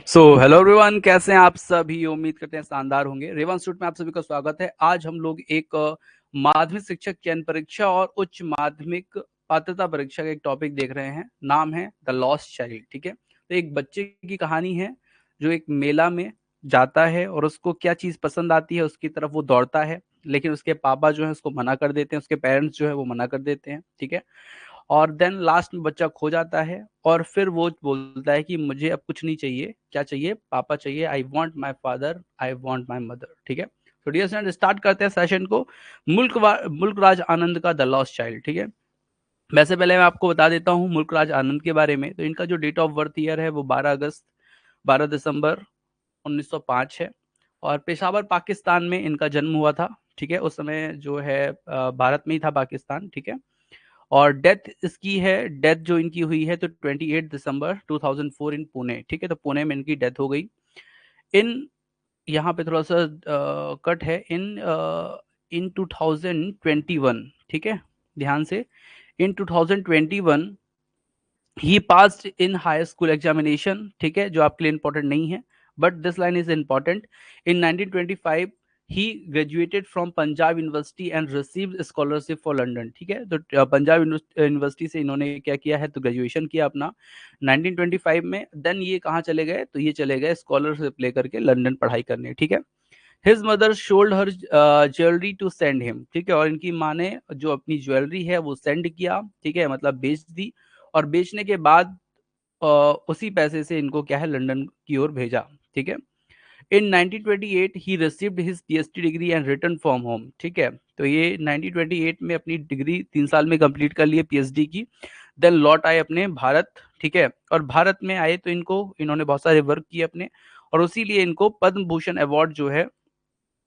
Hello everyone, कैसे हैं आप सभी। उम्मीद करते हैं शानदार होंगे। रेवन इंस्टीट्यूट में आप सभी का स्वागत है। आज हम लोग एक माध्यमिक शिक्षक चयन परीक्षा और उच्च माध्यमिक पात्रता परीक्षा का एक टॉपिक देख रहे हैं। नाम है द लॉस्ट चाइल्ड। ठीक है, तो एक बच्चे की कहानी है जो एक मेला में जाता है और उसको क्या चीज पसंद आती है उसकी तरफ वो दौड़ता है, लेकिन उसके पापा जो है उसको मना कर देते हैं, उसके पेरेंट्स जो है वो मना कर देते हैं। ठीक है, और देन लास्ट में बच्चा खो जाता है और फिर वो बोलता है कि मुझे अब कुछ नहीं चाहिए। क्या चाहिए? पापा चाहिए। आई want my father, I want my mother. ठीक है, तो डियर स्टूडेंट, स्टार्ट करते हैं सेशन को। मुल्क राज आनंद का द लॉस्ट चाइल्ड। ठीक है, वैसे पहले मैं आपको बता देता हूँ मुल्क राज आनंद के बारे में। तो इनका जो डेट ऑफ बर्थ ईयर है वो 12 दिसंबर 1905 है और पेशावर पाकिस्तान में इनका जन्म हुआ था। ठीक है, उस समय जो है भारत में ही था पाकिस्तान। ठीक है, और डेथ इसकी है, डेथ जो इनकी हुई है तो 28 दिसंबर 2004 इन पुणे। ठीक है, तो पुणे में इनकी डेथ हो गई। इन यहाँ पे थोड़ा सा कट है। इन 2021, ठीक है, ध्यान से, in 2021 he passed in high school examination. ठीक है, जो आपके लिए इंपॉर्टेंट नहीं है, but this line is important. In 1925 he graduated from Punjab university and received scholarship for London. ठीक है, तो पंजाब यूनिवर्सिटी से इन्होंने क्या किया है, तो ग्रेजुएशन किया अपना 1925 में। देन ये कहाँ चले गए, तो ये चले गए स्कॉलरशिप लेकर के लंदन पढ़ाई करने। ठीक है, his mother should her jewellery to send him. ठीक है, और इनकी माँ ने जो अपनी ज्वेलरी है वो सेंड किया। ठीक है, मतलब बेच दी, और बेचने के बाद अ, उसी पैसे से इनको क्या है, लंदन की ओर भेजा। ठीक है, इन 1928 he received his PhD degree and return from home. ठीक है, तो ये 1928 में अपनी डिग्री 3 साल में कंप्लीट कर लिए पीएचडी की। देन लौट आए अपने भारत। ठीक है, और भारत में आए तो इन्होंने बहुत सारे वर्क किए अपने, और उसी लिए इनको पद्म भूषण अवार्ड जो है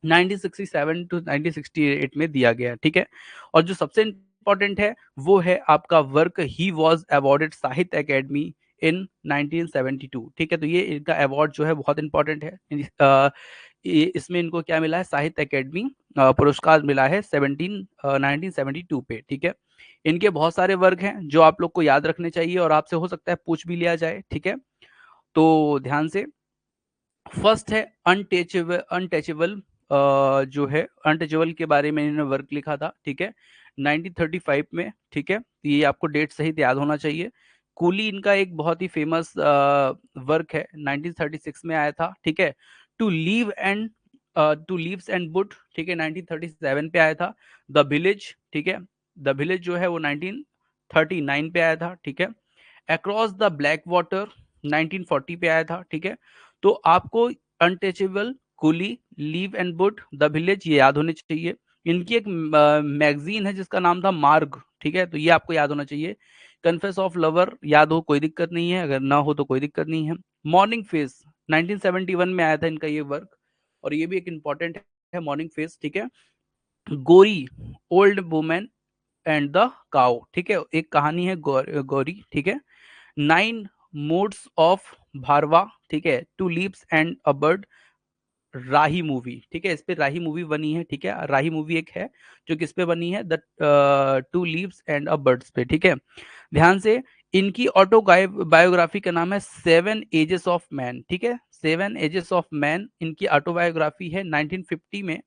1967 टू 1968 में दिया गया। ठीक है, और जो सबसे इंपॉर्टेंट है वो है आपका वर्क, ही वॉज अवॉर्डेड साहित्य अकेडमी इन 1972। ठीक है, तो ये इनका अवार्ड जो है बहुत इंपॉर्टेंट है। इसमें इनको क्या मिला है, साहित्य अकेडमी पुरस्कार मिला है 1972 पे। ठीक है, इनके बहुत सारे वर्क हैं जो आप लोग को याद रखने चाहिए और आपसे हो सकता है पूछ भी लिया जाए। ठीक है, तो ध्यान से, फर्स्ट है अनटचेबल। अनटचेबल जो है, अनटचेबल के बारे में इन्होंने वर्क लिखा था। ठीक है, 1935 में। ठीक है, तो ये आपको डेट सहित याद होना चाहिए। कूली इनका एक बहुत ही फेमस वर्क है, 1936 में आया था। ठीक है, to leave and to leaves and wood. ठीक है, 1937 पे आया था। द विलेज, ठीक है, द विलेज जो है वो 1939 पे आया था। ठीक है, अक्रॉस द ब्लैक वाटर 1940 पे आया था। ठीक है, तो आपको untouchable, coolie, leave and bud, the village ये याद होने चाहिए। इनकी एक मैगजीन है जिसका नाम था मार्ग। ठीक है, तो ये आपको याद होना चाहिए। कन्फेस ऑफ लवर याद हो, कोई दिक्कत नहीं है, अगर ना हो तो कोई दिक्कत नहीं है। मॉर्निंग फेस 1971 में आया था इनका ये वर्क, और ये भी एक इंपॉर्टेंट है, मॉर्निंग फेस। ठीक है, गोरी, old women and the cow. ठीक है, एक कहानी है गौरी। ठीक है, 9 मोड्स ऑफ भारवा। ठीक है, 2 leaves and a bird, Rahi movie. ठीक है, इस पे राही मूवी बनी है। ठीक है, राही मूवी एक है जो किस पे बनी है, the 2 leaves and a bird's पे। ठीक है, ध्यान से, इनकी ऑटो बायोग्राफी का नाम है 7 एजेस ऑफ मैन। ठीक है, 7 एजेस ऑफ मैन इनकी ऑटोबायोग्राफी है। 1950 में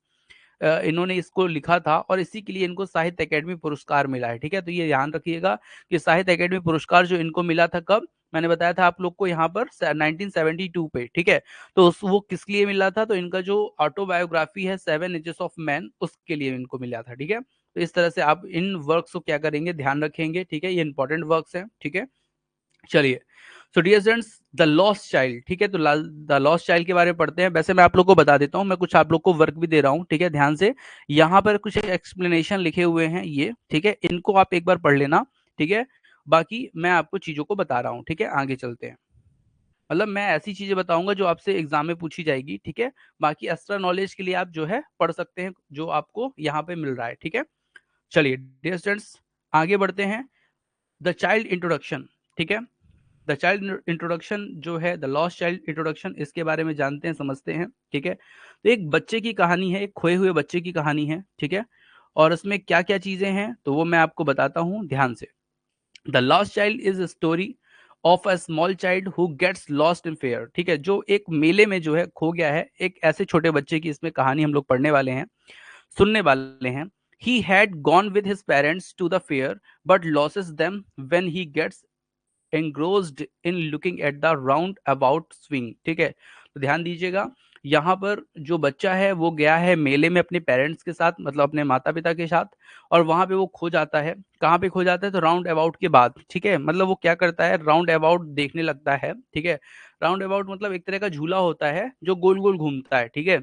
इन्होंने इसको लिखा था, और इसी के लिए इनको साहित्य अकेडमी पुरस्कार मिला है। ठीक है, तो ये ध्यान रखिएगा कि साहित्य अकेडमी पुरस्कार जो इनको मिला था कब, मैंने बताया था आप लोग को यहाँ पर 1972 पे। ठीक है, तो वो किस लिए मिला था, तो इनका जो ऑटोबायोग्राफी है 7 एजेस ऑफ मैन, उसके लिए इनको मिला था। ठीक है, तो इस तरह से आप इन वर्क्स को क्या करेंगे, ध्यान रखेंगे। ठीक है, ये इंपॉर्टेंट वर्क्स हैं। ठीक है, चलिए, so dear students, the lost child. ठीक है, तो द लॉस्ट चाइल्ड के बारे में पढ़ते हैं। वैसे मैं आप लोग को बता देता हूँ, मैं कुछ आप लोग को वर्क भी दे रहा हूँ। ठीक है, ध्यान से, यहाँ पर कुछ एक्सप्लेनेशन लिखे हुए हैं ये। ठीक है, इनको आप एक बार पढ़ लेना। ठीक है, बाकी मैं आपको चीजों को बता रहा हूँ। ठीक है, आगे चलते हैं। मतलब मैं ऐसी चीजें बताऊंगा जो आपसे एग्जाम में पूछी जाएगी। ठीक है, बाकी एक्स्ट्रा नॉलेज के लिए आप जो है पढ़ सकते हैं जो आपको यहाँ पे मिल रहा है। ठीक है, चलिए डियर स्टूडेंट्स, आगे बढ़ते हैं। The child introduction. ठीक है, द चाइल्ड इंट्रोडक्शन जो है, द लॉस्ट चाइल्ड इंट्रोडक्शन, इसके बारे में जानते हैं, समझते हैं। ठीक है, तो एक बच्चे की कहानी है, एक खोए हुए बच्चे की कहानी है। ठीक है, और उसमें क्या क्या चीजें हैं तो वो मैं आपको बताता हूँ, ध्यान से। The lost child is a story of a small child who gets lost in fair. ठीक है, जो एक मेले में जो है खो गया है, एक ऐसे छोटे बच्चे की इसमें कहानी हम लोग पढ़ने वाले हैं, सुनने वाले हैं। He had gone with his parents to the fair but losses them when he gets engrossed in looking at the round about swing। ठीक है, तो ध्यान दीजिएगा, यहाँ पर जो बच्चा है वो गया है मेले में अपने पेरेंट्स के साथ, मतलब अपने माता पिता के साथ, और वहां पे वो खो जाता है। कहाँ पे खो जाता है? तो राउंड अबाउट के बाद। ठीक है, मतलब वो क्या करता है, राउंड अबाउट देखने लगता है। ठीक है, राउंड अबाउट मतलब एक तरह का झूला होता है जो गोल गोल घूमता है। ठीक है,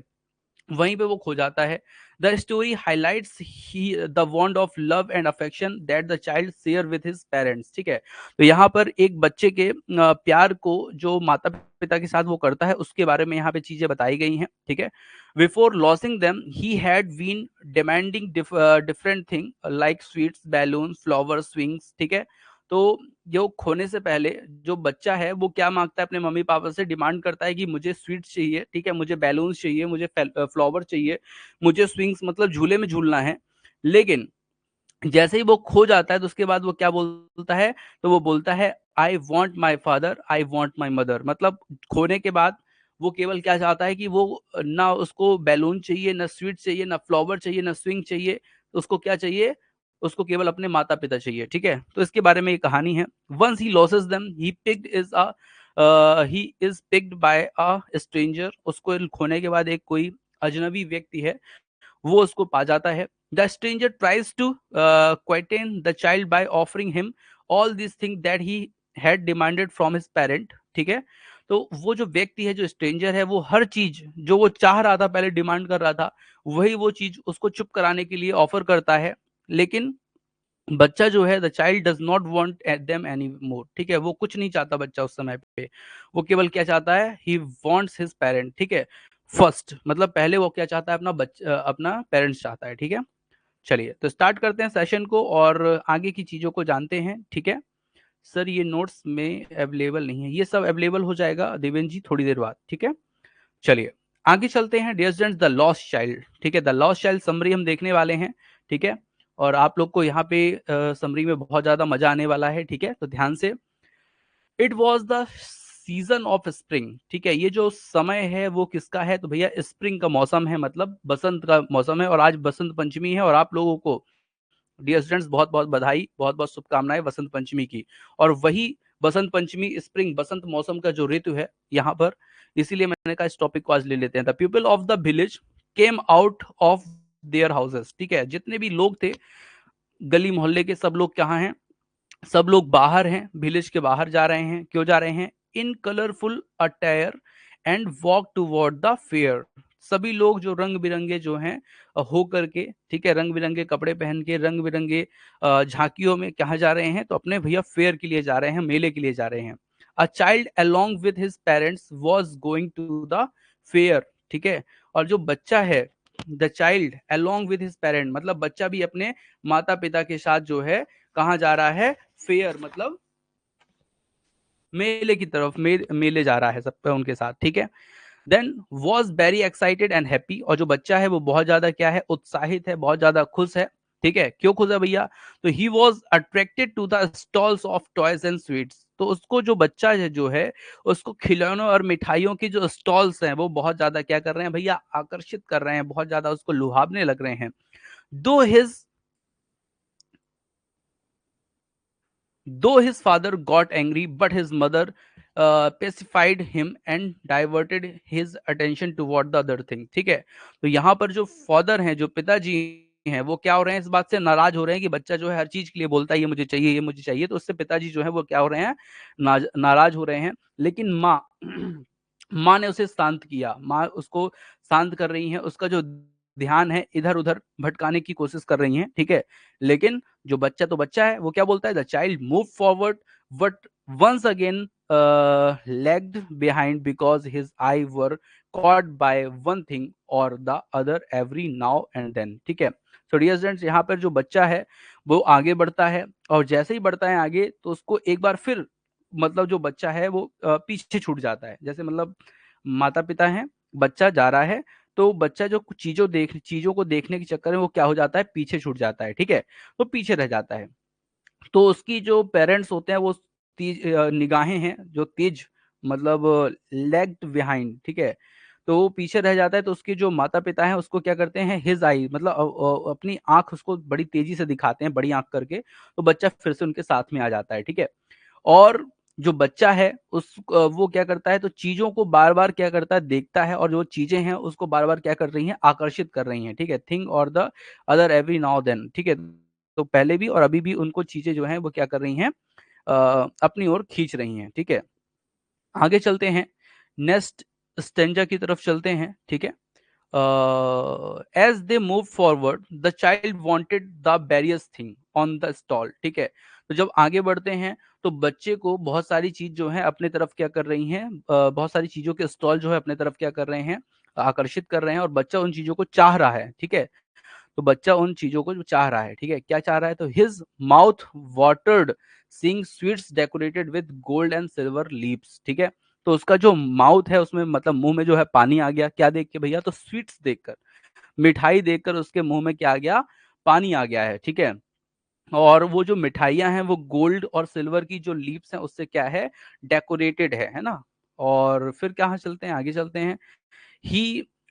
वहीं पे वो खो जाता है। The story highlights he the bond of love and affection that the child share with his parents. ठीक है, तो यहाँ पर एक बच्चे के प्यार को जो माता पिता के साथ वो करता है उसके बारे में यहाँ पे चीजें बताई गई हैं। ठीक है, before losing them he had been demanding different thing like sweets, balloon, flower, swings. ठीक है, तो जो खोने से पहले जो बच्चा है वो क्या मांगता है? अपने मम्मी पापा से डिमांड करता है कि मुझे स्वीट्स चाहिए, ठीक है, मुझे बैलून्स चाहिए, मुझे फ्लावर चाहिए, मुझे स्विंग्स मतलब झूले में झूलना है। लेकिन जैसे ही वो खो जाता है तो उसके बाद वो क्या बोलता है? तो वो बोलता है आई want my father, I want my mother. मतलब खोने के बाद वो केवल क्या चाहता है कि वो ना उसको बैलून चाहिए, ना स्वीट चाहिए, ना फ्लावर चाहिए, ना स्विंग चाहिए। उसको क्या चाहिए? उसको केवल अपने माता पिता चाहिए। ठीक है, तो इसके बारे में ये कहानी है। Once he losses them he is picked by a stranger. उसको खोने के बाद एक कोई अजनबी व्यक्ति है, वो उसको पा जाता है। The stranger tries to quieten the child by offering him all this thing that he had demanded from his parent. ठीक है, तो वो जो व्यक्ति है, जो स्ट्रेंजर है, वो हर चीज जो वो चाह रहा था, पहले डिमांड कर रहा था, वही वो चीज उसको चुप कराने के लिए ऑफर करता है। लेकिन बच्चा जो है, the child does not want them any more. ठीक है, वो कुछ नहीं चाहता बच्चा उस समय पे, वो केवल क्या चाहता है? He wants his parent. ठीक है, फर्स्ट मतलब पहले वो क्या चाहता है? अपना बच्चा, अपना पेरेंट्स चाहता है। ठीक है, चलिए तो स्टार्ट करते हैं सेशन को और आगे की चीजों को जानते हैं। ठीक है सर, ये नोट्स में अवेलेबल नहीं है, ये सब अवेलेबल हो जाएगा देवेंद्र जी थोड़ी देर बाद। ठीक है, चलिए आगे चलते हैं। Dear students, the lost child. ठीक है, द लॉस्ट चाइल्ड समरी हम देखने वाले हैं। ठीक है, और आप लोग को यहाँ पे समरी में बहुत ज्यादा मजा आने वाला है। ठीक है, तो ध्यान से। It was the season of spring. ठीक है, ये जो समय है वो किसका है? तो भैया स्प्रिंग का मौसम है, मतलब बसंत का मौसम है, और आज बसंत पंचमी है। और आप लोगों को डियर स्टूडेंट्स बहुत बहुत बधाई, बहुत बहुत शुभकामनाएं बसंत पंचमी की। और वही बसंत पंचमी, स्प्रिंग, बसंत मौसम का जो ऋतु है यहाँ पर, इसीलिए मैंने कहा इस टॉपिक को आज ले लेते हैं। The people of the village came out of their houses. ठीक है, जितने भी लोग थे गली मोहल्ले के, सब लोग कहाँ हैं? सब लोग बाहर हैं, विलेज के बाहर जा रहे हैं। क्यों जा रहे हैं? In colourful attire and walk toward the fair. सभी लोग जो रंग बिरंगे जो हैं हो करके, ठीक है, रंग बिरंगे कपड़े पहन के, रंग बिरंगे झांकियों में कहाँ जा रहे हैं? तो अपने भैया फेयर के लिए जा रहे हैं, मेले के लिए जा रहे हैं। A child along with his parents was going to the fair. ठीक है, और जो बच्चा है, the child along with his parent मतलब बच्चा भी अपने माता पिता के साथ जो है कहाँ जा रहा है? फेयर मतलब मेले की तरफ, मेले जा रहा है सब पे उनके साथ। ठीक है, then was very excited and happy. और जो बच्चा है वो बहुत ज्यादा क्या है? उत्साहित है, बहुत ज्यादा खुश है। ठीक है, क्यों खुश है भैया? तो he was attracted to the stalls of toys and sweets. तो उसको जो बच्चा है जो है, उसको खिलौनों और मिठाइयों की जो स्टॉल्स हैं वो बहुत ज्यादा क्या कर रहे हैं भैया? आकर्षित कर रहे हैं, बहुत ज्यादा उसको लुभावने लग रहे हैं। दो his Though his father got angry, but his mother pacified him and diverted his attention toward the other thing। ठीक है, तो यहाँ पर जो फादर हैं, जो पिताजी हैं, वो क्या हो रहे हैं? इस बात से नाराज हो रहे हैं कि बच्चा जो है हर चीज के लिए बोलता है ये मुझे चाहिए, ये मुझे चाहिए। तो उससे पिताजी जो है वो क्या हो रहे हैं? नाराज हो रहे हैं। लेकिन माँ माँ ने उसे शांत किया। माँ उसको शांत कर रही हैं, उसका जो ध्यान है इधर उधर भटकाने की कोशिश कर रही हैं। ठीक है, लेकिन जो बच्चा तो बच्चा है, वो क्या बोलता है? The child move forward but once again lagged behind because his eye were caught by one thing और the other every now and then. ठीक है, सो डियर स्टूडेंट्स, यहाँ पर जो बच्चा है वो आगे बढ़ता है, और जैसे ही बढ़ता है आगे तो उसको एक बार फिर मतलब जो बच्चा है वो पीछे छूट जाता है। जैसे मतलब माता पिता हैं, बच्चा जा रहा है, तो बच्चा जो कुछ चीजों को देखने के चक्कर में वो क्या हो जाता है? पीछे छूट जाता है। ठीक है, तो पीछे रह जाता है। तो उसकी जो पेरेंट्स होते हैं वो निगाहें हैं जो तेज, मतलब लेग्ड बिहाइंड, ठीक है। तो वो पीछे रह जाता है, तो उसके जो माता पिता हैं उसको क्या करते हैं, हिज आई, मतलब अपनी आंख उसको बड़ी तेजी से दिखाते हैं, बड़ी आंख करके, तो बच्चा फिर से उनके साथ में आ जाता है, ठीक है। और जो बच्चा है वो क्या करता है, तो चीजों को बार बार क्या करता है, देखता है, और जो चीजें हैं उसको बार बार क्या कर रही हैं, आकर्षित कर रही हैं, ठीक है। थिंग और the other every now then, ठीक है। तो पहले भी और अभी भी उनको चीजें जो हैं वो क्या कर रही हैं, अपनी ओर खींच रही हैं, ठीक है। आगे चलते हैं, नेक्स्ट स्टेंजा की तरफ चलते हैं, ठीक है। As they move forward the child wanted the various thing on the stall, ठीक है। तो जब आगे बढ़ते हैं तो बच्चे को बहुत सारी चीज जो है अपने तरफ क्या कर रही हैं, बहुत सारी चीजों के स्टॉल जो है अपने तरफ क्या कर रहे हैं, आकर्षित कर रहे हैं, और बच्चा उन चीजों को चाह रहा है, ठीक है। तो बच्चा उन चीजों को जो चाह रहा है, ठीक है, क्या चाह रहा है, तो his mouth watered seeing sweets decorated with gold and silver leaves, ठीक है। तो उसका जो माउथ है उसमें, मतलब मुंह में जो है पानी आ गया, क्या देख के भैया, तो स्वीट्स देखकर, मिठाई देखकर उसके मुंह में क्या आ गया, पानी आ गया है, ठीक है। और वो जो मिठाइयाँ हैं वो गोल्ड और सिल्वर की जो लीव्स हैं उससे क्या है, डेकोरेटेड है ना। और फिर कहाँ चलते हैं, आगे चलते हैं। He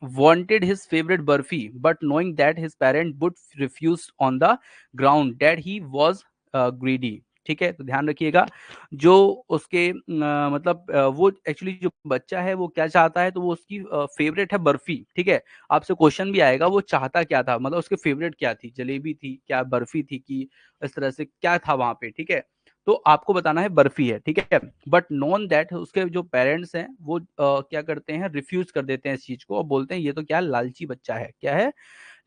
wanted his favorite burfi, but knowing that his parent would refuse on the ground that he was greedy, ठीक है। तो ध्यान रखिएगा, जो उसके मतलब वो एक्चुअली जो बच्चा है वो क्या चाहता है, तो वो उसकी फेवरेट है बर्फी, ठीक है। आपसे क्वेश्चन भी आएगा वो चाहता क्या था, मतलब उसके फेवरेट क्या थी, जलेबी थी क्या, बर्फी थी, कि इस तरह से क्या था वहां पे, ठीक है। तो आपको बताना है बर्फी है, ठीक है। बट नॉन दैट उसके जो पेरेंट्स हैं वो क्या करते हैं, रिफ्यूज कर देते हैं इस चीज को, और बोलते हैं ये तो क्या लालची बच्चा है, क्या है,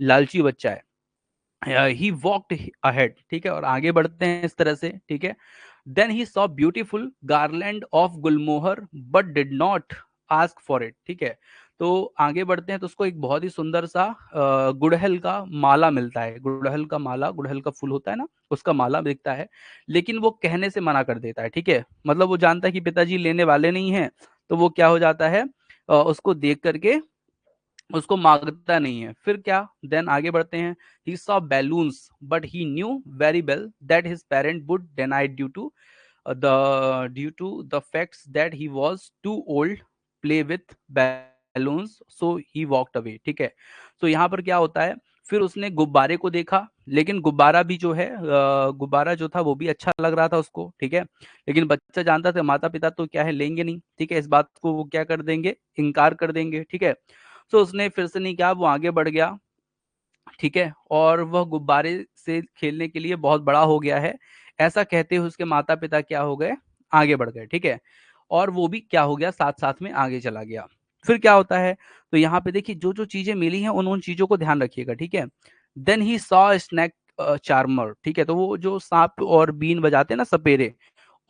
लालची बच्चा है। ही वॉकड अहेड, ठीक है, और आगे बढ़ते हैं इस तरह से, ठीक है। Then he saw beautiful garland of gulmohar but did not ask for it, ठीक है। तो आगे बढ़ते हैं तो उसको एक बहुत ही सुंदर सा गुड़हल का माला मिलता है, गुड़हल का माला, गुड़हल का फूल होता है ना, उसका माला दिखता है, लेकिन वो कहने से मना कर देता है, ठीक है। मतलब वो जानता है कि पिताजी लेने वाले नहीं है, तो वो क्या हो जाता है, उसको देख करके उसको मांगता नहीं है। फिर क्या, देन आगे बढ़ते हैं, he saw balloons but he knew very well that his parent would deny due to the facts that he was too old play with balloons, so he walked away, ठीक है। तो यहाँ पर क्या होता है, फिर उसने गुब्बारे को देखा, लेकिन गुब्बारा भी जो है, गुब्बारा जो था वो भी अच्छा लग रहा था उसको, ठीक है। लेकिन बच्चा जानता था माता पिता तो क्या है, लेंगे नहीं, ठीक है, इस बात को वो क्या कर देंगे, इनकार कर देंगे, ठीक है। तो उसने फिर से नहीं किया, वो आगे बढ़ गया, ठीक है, और वह गुब्बारे से खेलने के लिए बहुत बड़ा हो गया है, ऐसा कहते हुए उसके माता पिता क्या हो गए, आगे बढ़ गए, ठीक है। और वो भी क्या हो गया, साथ साथ में आगे चला गया। फिर क्या होता है, तो यहाँ पे देखिए जो जो चीजें मिली हैं उन उन चीजों को ध्यान रखिएगा, ठीक है। Then he saw snake charmer, ठीक है, तो वो जो सांप और बीन बजाते हैं ना, सपेरे,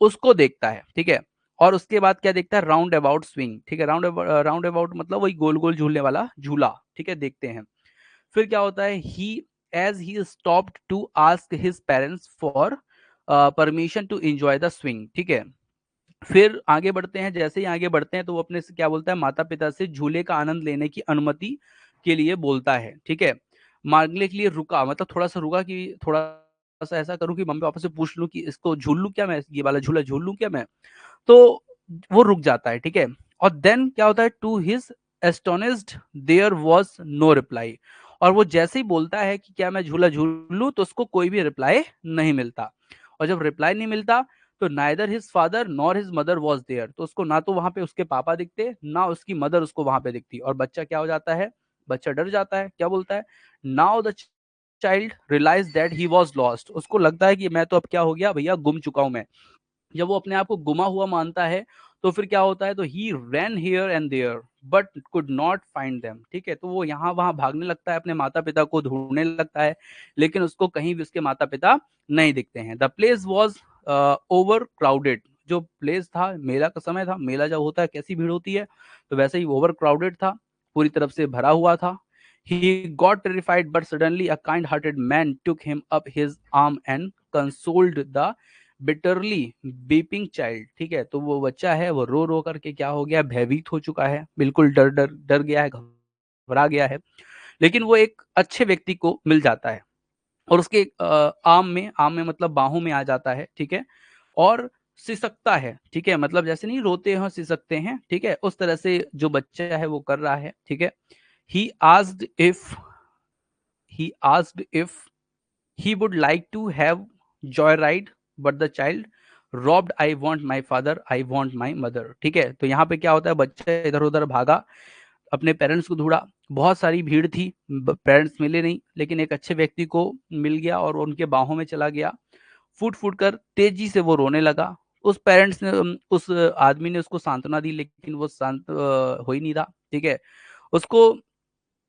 उसको देखता है, ठीक है। और उसके बाद क्या देखता है, राउंड अबाउट स्विंग, ठीक है, राउंड अबाउट मतलब वही गोल गोल झूलने वाला झूला, ठीक है, देखते हैं। फिर क्या होता है, he as he stopped to ask his parents for permission to enjoy the swing, ठीक है। फिर आगे बढ़ते हैं, जैसे ही आगे बढ़ते हैं तो वो अपने से क्या बोलता है, माता पिता से झूले का आनंद लेने की अनुमति के लिए बोलता है, ठीक है। मांगने के लिए रुका, मतलब थोड़ा सा रुका कि थोड़ा सा ऐसा करूं कि मम्मी पापा से पूछ लूं कि इसको झूल लूं क्या मैं, ये वाला झूला झूल लूं क्या मैं। तो वो रुक जाता है, ठीक है। और देन क्या होता है, to his astonished there was no reply, और वो जैसे ही बोलता है कि क्या मैं झूला झूल लूं, तो उसको कोई भी रिप्लाई नहीं मिलता। और जब रिप्लाई नहीं मिलता, तो neither his father nor his mother was there, तो उसको ना तो वहां पे उसके पापा दिखते, ना उसकी मदर उसको वहां पे दिखती, और बच्चा क्या हो जाता है, बच्चा डर जाता है, क्या बोलता है, now the child realise that he was lost, उसको लगता है कि मैं तो अब क्या हो गया भैया, गुम चुका हूं मैं। जब वो अपने आप को गुमा हुआ मानता है, तो फिर क्या होता है, तो he ran here and there but could not find them, ठीक है। तो वो यहाँ वहां भागने लगता है, अपने माता पिता को ढूंढने लगता है, लेकिन उसको कहीं भी उसके माता पिता नहीं दिखते हैं। The place was over crowded, जो प्लेस था, मेला का समय था, मेला जब होता है कैसी भीड़ होती है, तो वैसे ही ओवर क्राउडेड था, पूरी तरफ से भरा हुआ था। He got terrified, but suddenly a kind-hearted man took him up his arm and consoled the bitterly beeping child, ठीक है। तो वो बच्चा है वो रो रो करके क्या हो गया, भयभीत हो चुका है, बिल्कुल डर डर डर गया है, घबरा गया है। लेकिन वो एक अच्छे व्यक्ति को मिल जाता है, और उसके आम में मतलब बाहों में आ जाता है, ठीक है। और सिसकता है, ठीक है, मतलब जैसे नहीं रोते हैं सिसकते हैं, ठीक है, उस तरह से जो बच्चा है वो कर रहा है, ठीक है। He asked if he asked if he would like to have joyride, but the child robbed, I want my father, I want my mother। ठीक है, तो यहाँ पे क्या होता है, बच्चा इधर उधर भागा, अपने पेरेंट्स को ढूंढा, बहुत सारी भीड़ थी, पेरेंट्स मिले नहीं, लेकिन एक अच्छे व्यक्ति को मिल गया और उनके बाहों में चला गया। फूट फूट कर तेजी से वो रोने लगा। उस पेरेंट्स ने उस आदमी ने उसको सांत्वना दी, लेकिन वो शांत हो ही नहीं रहा, ठीक है। उसको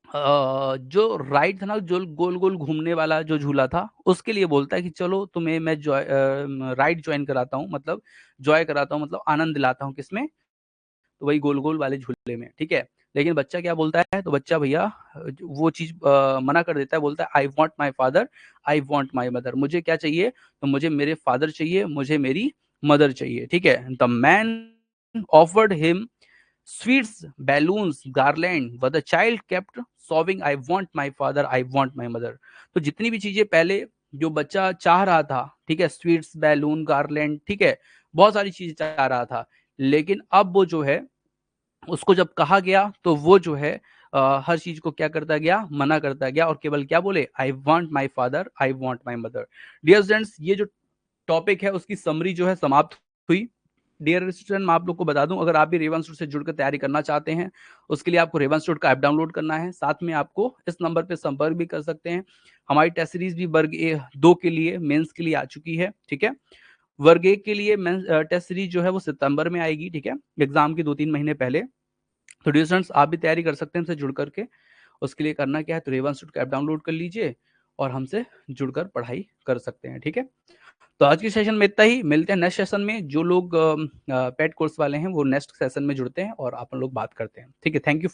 जो राइड था ना, जो गोल गोल घूमने वाला जो झूला था, उसके लिए बोलता है कि चलो तुम्हें मैं राइड ज्वाइन कराता हूँ, मतलब जॉय कराता हूँ, मतलब आनंद दिलाता हूँ, किसमें, तो वही गोल गोल वाले झूले में, ठीक है। लेकिन बच्चा क्या बोलता है, तो बच्चा भैया वो चीज मना कर देता है, बोलता है आई want my father, I want my mother. मुझे क्या चाहिए, तो मुझे मेरे फादर चाहिए, मुझे मेरी मदर चाहिए, ठीक है। The man offered him sweets, balloons, garland, but the child kept sobbing, I want my father, I want my mother। तो जितनी भी चीजें पहले जो बच्चा चाह रहा था, ठीक है, स्वीट्स, बैलून, गार्लैंड, ठीक है, बहुत सारी चीजें चाह रहा था, लेकिन अब वो जो है, उसको जब कहा गया तो वो जो है हर चीज को क्या करता गया, मना करता गया, और केवल क्या बोले, I want my father, I want my mother. Dear students, ये जो टॉपिक है उसकी समरी जो है समाप्त हुई। डियर स्टूडेंट, मैं आप लोग को बता दूं, अगर आप भी रेवन इंस्टीट्यूट से जुड़कर तैयारी करना चाहते हैं, उसके लिए आपको रेवन इंस्टीट्यूट का ऐप डाउनलोड करना है। साथ में आपको इस नंबर पे संपर्क भी कर सकते हैं। हमारी टेस्ट सीरीज भी वर्ग दो के लिए, मेंस के लिए आ चुकी है, ठीक है। वर्ग एक के लिए टेस्ट सीरीज जो है वो सितंबर में आएगी, ठीक है, एग्जाम के 2-3 महीने पहले। तो डियर स्टूडेंट्स, आप भी तैयारी कर सकते हैं हमसे जुड़ करके। उसके लिए करना क्या है, तो रेवन इंस्टीट्यूट का ऐप डाउनलोड कर लीजिए और हमसे जुड़कर पढ़ाई कर सकते हैं, ठीक है। तो आज के सेशन में इतना ही, मिलते हैं नेक्स्ट सेशन में। जो लोग पेड कोर्स वाले हैं वो नेक्स्ट सेशन में जुड़ते हैं और आप लोग बात करते हैं, ठीक है। Thank you.